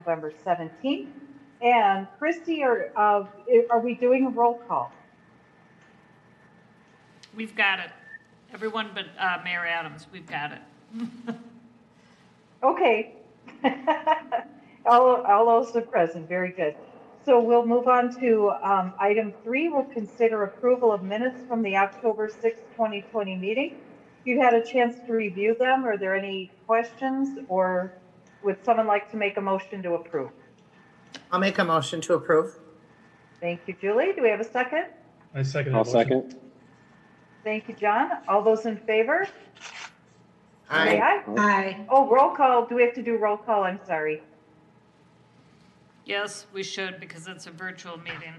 November 17th. And Christy, are we doing a roll call? We've got it. Everyone but Mayor Adams, we've got it. Okay. All those are present, very good. So we'll move on to item 3. We'll consider approval of minutes from the October 6th, 2020 meeting. You've had a chance to review them. Are there any questions, or would someone like to make a motion to approve? I'll make a motion to approve. Thank you, Julie. Do we have a second? I second that I'll motion. second. Thank you, John. All those in favor? Say Aye. aye. Aye. Oh, roll call. Do we have to do roll call? I'm sorry. Yes, we should because it's a virtual meeting.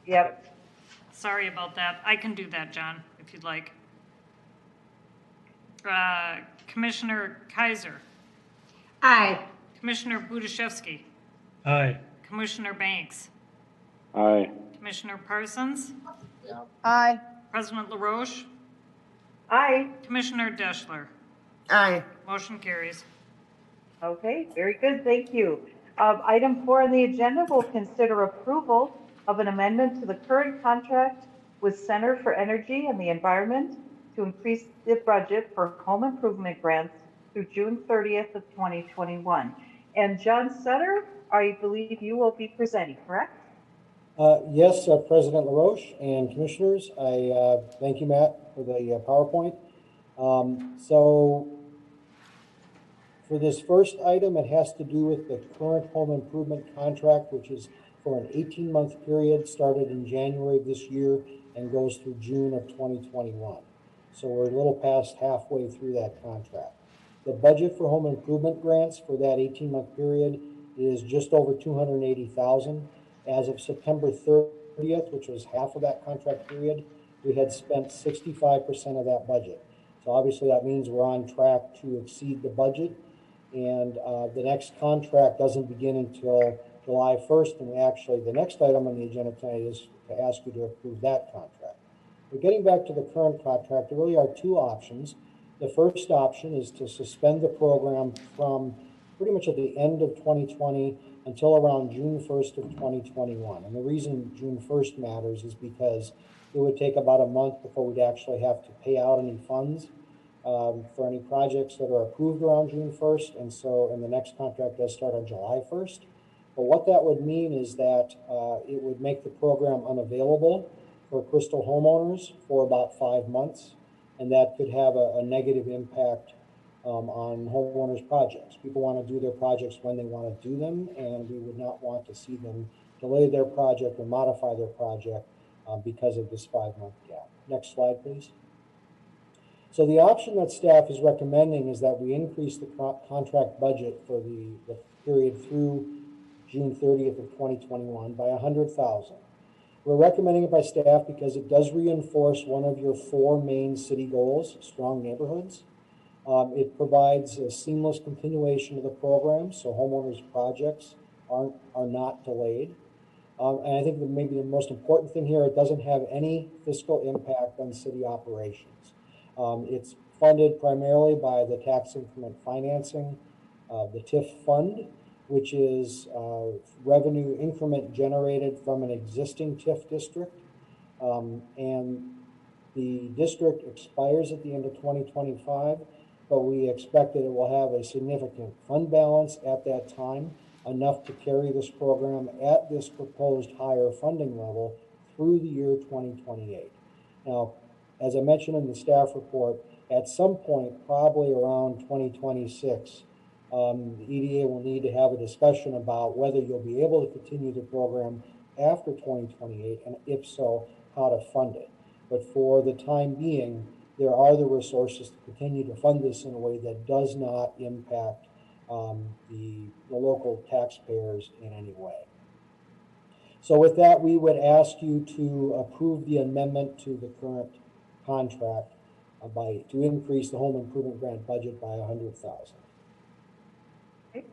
Yep. Sorry about that. I can do that, John, if you'd like. Commissioner Kaiser, Aye. Commissioner Budaszewski, Aye. Commissioner Banks, Aye. Commissioner Parsons, Aye. President LaRoche, Aye. Commissioner Deschler. Aye. Motion carries. Okay, very good. Thank you. Item 4 on the agenda will consider approval of an amendment to the current contract with Center for Energy and the Environment to increase the budget for home improvement grants through June 30th of 2021. And John Sutter, I believe you will be presenting, correct? Yes, President LaRoche and Commissioners, I thank you, Matt, for the PowerPoint. So for this first item, it has to do with the current home improvement contract, which is for an 18-month period, started in January of this year and goes through June of 2021. So we're a little past halfway through that contract. The budget for home improvement grants for that 18-month period is just over $280,000. As of September 30th, which was half of that contract period, we had spent 65% of that budget. So obviously that means we're on track to exceed the budget. And the next contract doesn't begin until July 1st. And actually, the next item on the agenda tonight is to ask you to approve that contract. But getting back to the current contract, there really are two options. The first option is to suspend the program from pretty much at the end of 2020 until around June 1st of 2021. And the reason June 1st matters is because it would take about a month before we'd actually have to pay out any funds for any projects that are approved around June 1st. And the next contract does start on July 1st. But what that would mean is that it would make the program unavailable for Crystal homeowners for about 5 months. And that could have a negative impact on homeowners' projects. People want to do their projects when they want to do them, and we would not want to see them delay their project or modify their project because of this 5-month gap. Next slide, please. So the option that staff is recommending is that we increase the contract budget for the period through June 30th of 2021 by $100,000. We're recommending it by staff because it does reinforce one of your 4 main city goals, strong neighborhoods. It provides a seamless continuation of the program, so homeowners' projects are not delayed. And I think that maybe the most important thing here, it doesn't have any fiscal impact on city operations. It's funded primarily by the tax increment financing, the TIF fund, which is revenue increment generated from an existing TIF district. And the district expires at the end of 2025. But we expect that it will have a significant fund balance at that time, enough to carry this program at this proposed higher funding level through the year 2028. Now, as I mentioned in the staff report, at some point, probably around 2026, the EDA will need to have a discussion about whether you'll be able to continue the program after 2028, and if so, how to fund it. But for the time being, there are the resources to continue to fund this in a way that does not impact the local taxpayers in any way. So with that, we would ask you to approve the amendment to the current contract to increase the home improvement grant budget by $100,000. Okay.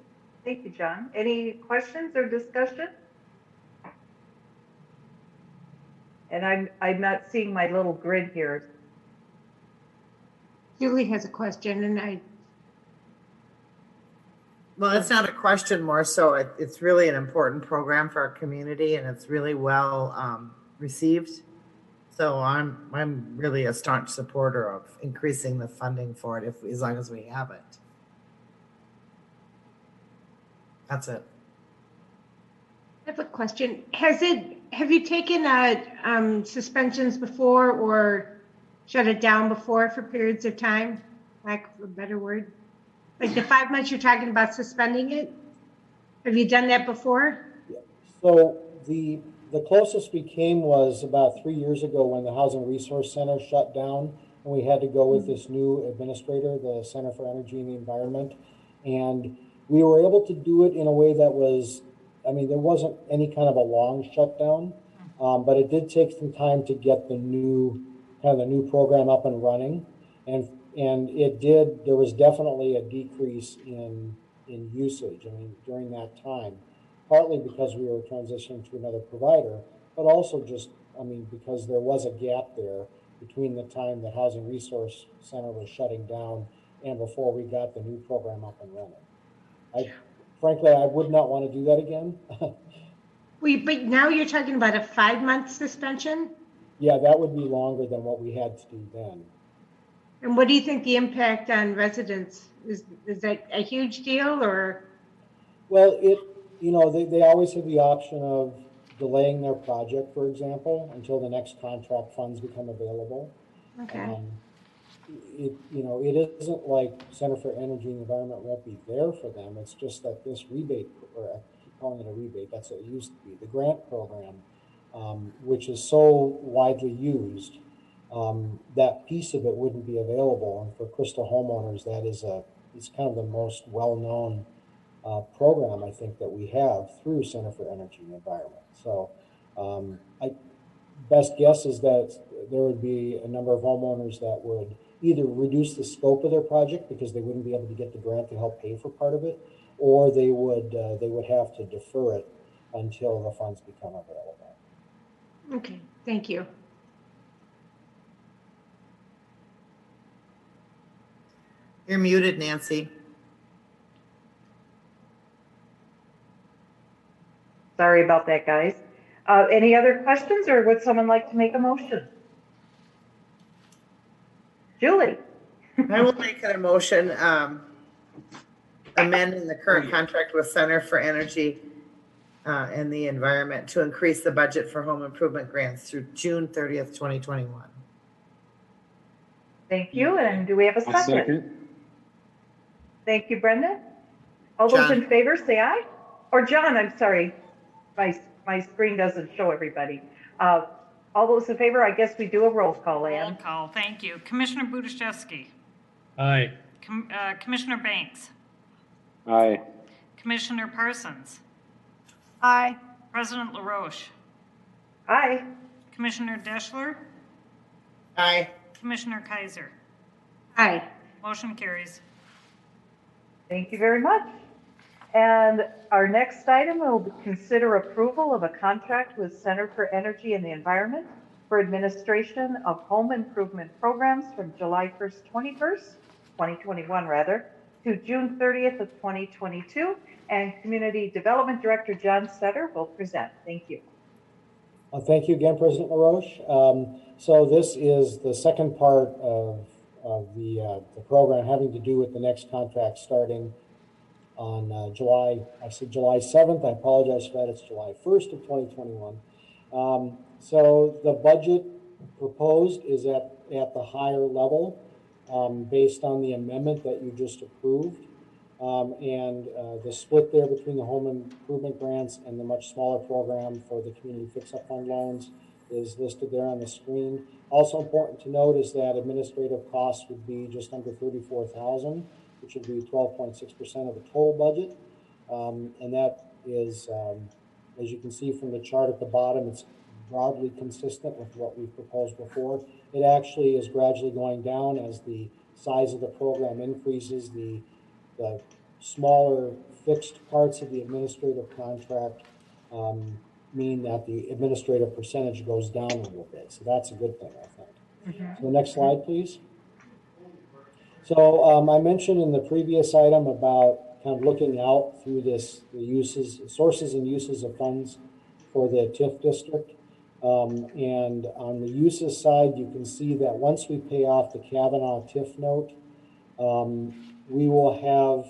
Thank you, John. Any questions or discussion? And I'm not seeing my little grid here. Julie has a question, and Well, it's not a question, more so it's really an important program for our community, and it's really well received. So I'm really a staunch supporter of increasing the funding for it as long as we have it. That's it. I have a question. Have you taken suspensions before or shut it down before for periods of time? Lack of a better word. Like the 5 months you're talking about suspending it? Have you done that before? So the closest we came was about 3 years ago when the Housing Resource Center shut down, and we had to go with this new administrator, the Center for Energy and the Environment. And we were able to do it in a way that was, I mean, there wasn't any kind of a long shutdown, but it did take some time to get the new program up and running. And it did, there was definitely a decrease in usage, I mean, during that time, partly because we were transitioning to another provider, but also just, I mean, because there was a gap there between the time that Housing Resource Center was shutting down and before we got the new program up and running. Frankly, I would not want to do that again. But now you're talking about a 5 month suspension? Yeah, that would be longer than what we had to do then. And what do you think the impact on residents is? Is that a huge deal or? Well, they always have the option of delaying their project, for example, until the next contract funds become available. Okay. It isn't like Center for Energy and Environment won't be there for them. It's just that this rebate, or I keep calling it a rebate, that's what it used to be, the grant program, which is so widely used, that piece of it wouldn't be available. And for Crystal homeowners, it's kind of the most well-known program I think that we have through Center for Energy and Environment. So best guess is that there would be a number of homeowners that would either reduce the scope of their project because they wouldn't be able to get the grant to help pay for part of it, or they would have to defer it until the funds become available. Okay, thank you. You're muted, Nancy. Sorry about that, guys. Any other questions, or would someone like to make a motion? Julie? I will make an motion amending the current contract with Center for Energy and the Environment to increase the budget for home improvement grants through June 30th, 2021. Thank you, and do we have a I'll second? second. Thank you, Brenda. All those in favor say aye. Or John, I'm sorry. My screen doesn't show everybody. All those in favor, I guess we do a roll call, Ann. Roll call, thank you. Commissioner Budiszewski. Aye. Commissioner Banks. Aye. Commissioner Parsons. Aye. President LaRoche. Aye. Commissioner Deschler. Aye. Commissioner Kaiser. Aye. Motion carries. Thank you very much. And our next item will consider approval of a contract with Center for Energy and the Environment for administration of home improvement programs from July 1st, 2021 rather, to June 30th of 2022. And Community Development Director John Sutter will present. Thank you. Thank you again, President LaRoche. So this is the second part of the program having to do with the next contract starting on July 7th. I apologize for that. It's July 1st of 2021. So the budget proposed is at the higher level based on the amendment that you just approved. And the split there between the home improvement grants and the much smaller program for the community fix-up fund loans is listed there on the screen. Also important to note is that administrative costs would be just under $34,000, which would be 12.6% of the total budget. And that is, as you can see from the chart at the bottom, it's broadly consistent with what we've proposed before. It actually is gradually going down as the size of the program increases. The smaller fixed parts of the administrative contract mean that the administrative percentage goes down a little bit. So that's a good thing, I think. So next slide, please. So I mentioned in the previous item about kind of looking out through this, the uses, sources and uses of funds for the TIF district. And on the uses side, you can see that once we pay off the Kavanaugh TIF note, we will have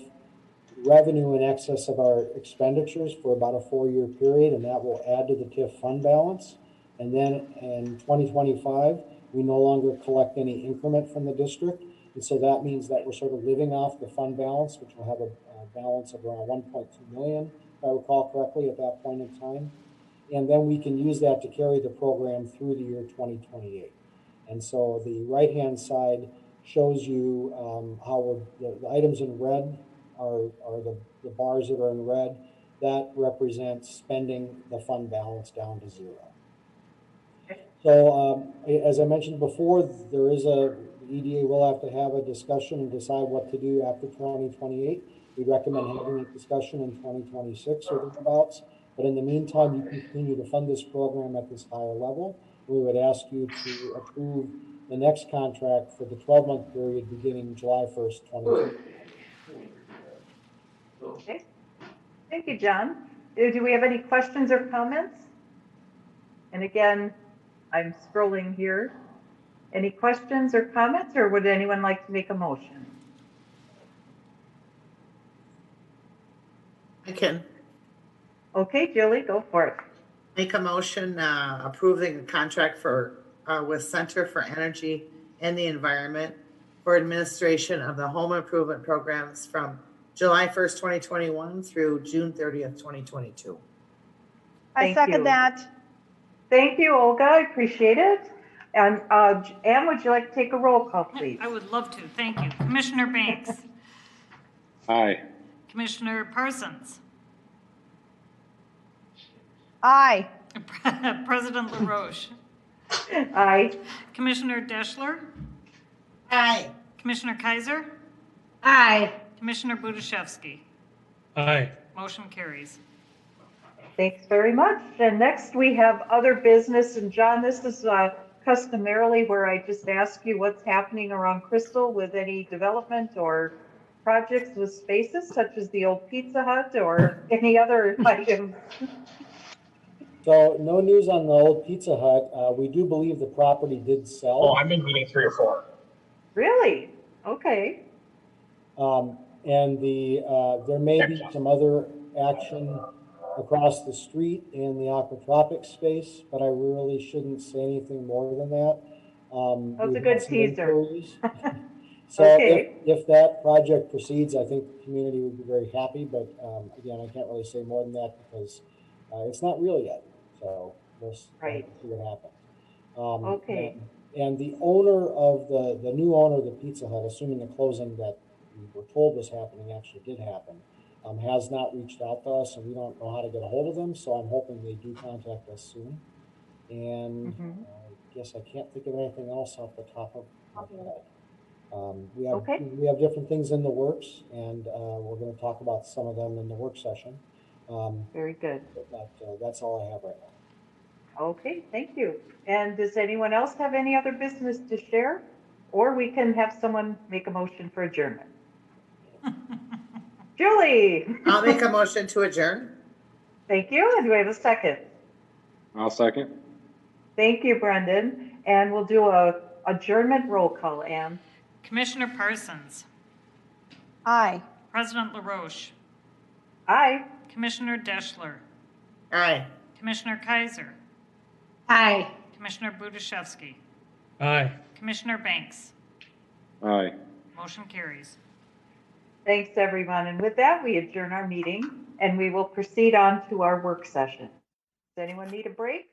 revenue in excess of our expenditures for about a 4-year period, and that will add to the TIF fund balance. And then in 2025, we no longer collect any increment from the district. And so that means that we're sort of living off the fund balance, which will have a balance of around 1.2 million, if I recall correctly, at that point in time. And then we can use that to carry the program through the year 2028. And so the right-hand side shows you how the items in red are the bars that are in red. That represents spending the fund balance down to zero. So as I mentioned before, the EDA will have to have a discussion and decide what to do after 2028. We recommend having a discussion in 2026 or thereabouts. But in the meantime, you continue to fund this program at this higher level. We would ask you to approve the next contract for the 12-month period beginning July 1st, 2020. Okay. Thank you, John. Do we have any questions or comments? And again, I'm scrolling here. Any questions or comments, or would anyone like to make a motion? I can Okay, Julie, go for it. make a motion approving the contract for with Center for Energy and the Environment for administration of the home improvement programs from July 1st, 2021 through June 30th, 2022. Thank I second you. that. Thank you, Olga. I appreciate it. And Anne, would you like to take a roll call, please? I would love to. Thank you. Commissioner Banks. Aye. Commissioner Parsons. Aye. President LaRoche. Aye. Commissioner Deschler. Aye. Commissioner Kaiser. Aye. Commissioner Budaszewski. Aye. Motion carries. Thanks very much. And next we have other business. And John, this is customarily where I just ask you what's happening around Crystal with any development or projects with spaces such as the old Pizza Hut or any other items. So no news on the old Pizza Hut. We do believe the property did sell. Oh, I'm in meeting 3 or 4. Really? Okay. And there may be some other action across the street in the aquatropic space, but I really shouldn't say anything more than that. That was a We've good had some teaser. inquiries. So Okay. if that project proceeds, I think the community would be very happy, but again, I can't really say more than that because it's not real yet. So we'll see what happens. Okay. And the owner of the new owner of the Pizza Hut, assuming the closing that we were told was happening actually did happen, has not reached out to us, and we don't know how to get a hold of them. So I'm hoping they do contact us soon. And I guess I can't think of anything else off the top of my head. We have different things in the works, and we're going to talk about some of them in the work session. Very good. But that's all I have right now. Okay, thank you. And does anyone else have any other business to share? Or we can have someone make a motion for adjournment. Julie. I'll make a motion to adjourn. Thank you. And do we have a second? I'll second. Thank you, Brendan. And we'll do a adjournment roll call, Anne. Commissioner Parsons. Aye. President LaRoche. Aye. Commissioner Deschler. Aye. Commissioner Kaiser. Aye. Commissioner Budaszewski. Aye. Commissioner Banks. Aye. Motion carries. Thanks, everyone. And with that, we adjourn our meeting and we will proceed on to our work session. Does anyone need a break?